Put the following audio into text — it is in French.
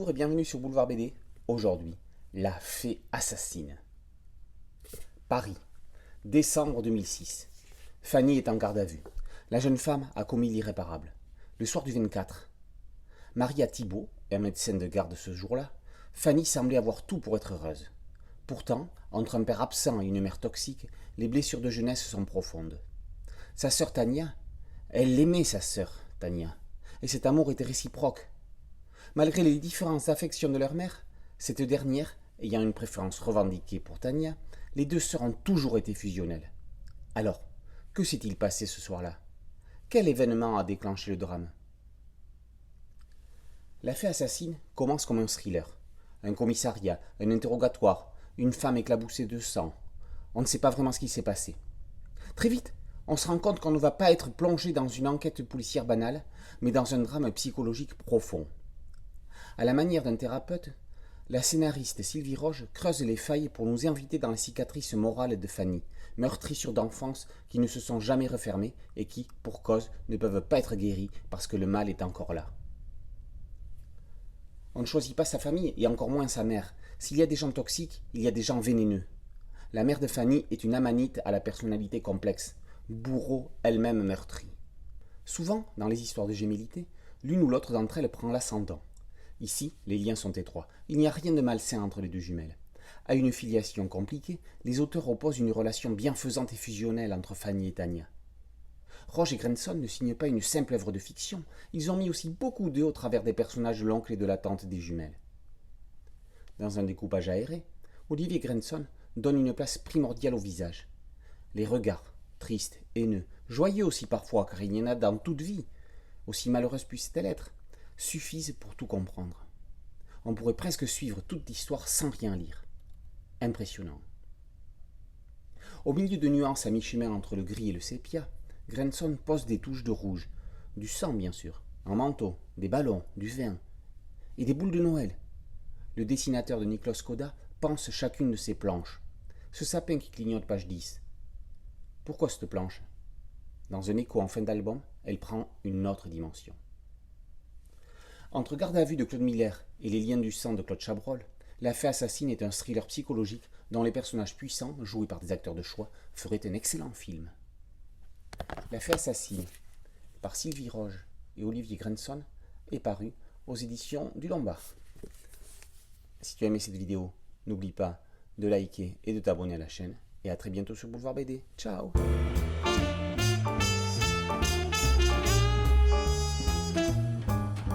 Bonjour et bienvenue sur Boulevard BD. Aujourd'hui, la fée assassine. Paris, décembre 2006. Fanny est en garde à vue. La jeune femme a commis l'irréparable. Le soir du 24, mariée à Thibault, un médecin de garde ce jour-là, Fanny semblait avoir tout pour être heureuse. Pourtant, entre un père absent et une mère toxique, les blessures de jeunesse sont profondes. Sa sœur Tania, elle l'aimait sa sœur Tania, et cet amour était réciproque. Malgré les différences d'affection de leur mère, cette dernière, ayant une préférence revendiquée pour Tania, les deux sœurs ont toujours été fusionnelles. Alors, que s'est-il passé ce soir-là? Quel événement a déclenché le drame? La fée assassine commence comme un thriller. Un commissariat, un interrogatoire, une femme éclaboussée de sang. On ne sait pas vraiment ce qui s'est passé. Très vite, on se rend compte qu'on ne va pas être plongé dans une enquête policière banale, mais dans un drame psychologique profond. À la manière d'un thérapeute, la scénariste Sylvie Roge creuse les failles pour nous inviter dans la cicatrice morale de Fanny, meurtrissure d'enfance qui ne se sont jamais refermées et qui, pour cause, ne peuvent pas être guéries parce que le mal est encore là. On ne choisit pas sa famille et encore moins sa mère. S'il y a des gens toxiques, il y a des gens vénéneux. La mère de Fanny est une amanite à la personnalité complexe, bourreau elle-même meurtrie. Souvent, dans les histoires de gémellité, l'une ou l'autre d'entre elles prend l'ascendant. Ici, les liens sont étroits. Il n'y a rien de malsain entre les deux jumelles. À une filiation compliquée, les auteurs opposent une relation bienfaisante et fusionnelle entre Fanny et Tania. Roge et Grenson ne signent pas une simple œuvre de fiction, ils ont mis aussi beaucoup d'eux au travers des personnages de l'oncle et de la tante des jumelles. Dans un découpage aéré, Olivier Grenson donne une place primordiale au visage. Les regards, tristes, haineux, joyeux aussi parfois, car il y en a dans toute vie, aussi malheureuse puisse-t-elle être, suffisent pour tout comprendre. On pourrait presque suivre toute l'histoire sans rien lire. Impressionnant. Au milieu de nuances à mi-chemin entre le gris et le sépia, Grenson pose des touches de rouge, du sang bien sûr, un manteau, des ballons, du vin, et des boules de Noël. Le dessinateur de Niklos Koda pense chacune de ces planches. Ce sapin qui clignote page 10. Pourquoi cette planche? Dans un écho en fin d'album, elle prend une autre dimension. Entre Garde à vue de Claude Miller et Les liens du sang de Claude Chabrol, La fée assassine est un thriller psychologique dont les personnages puissants, joués par des acteurs de choix, feraient un excellent film. La fée assassine, par Sylvie Roge et Olivier Grenson, est paru aux éditions du Lombard. Si tu as aimé cette vidéo, n'oublie pas de liker et de t'abonner à la chaîne. Et à très bientôt sur Boulevard BD. Ciao!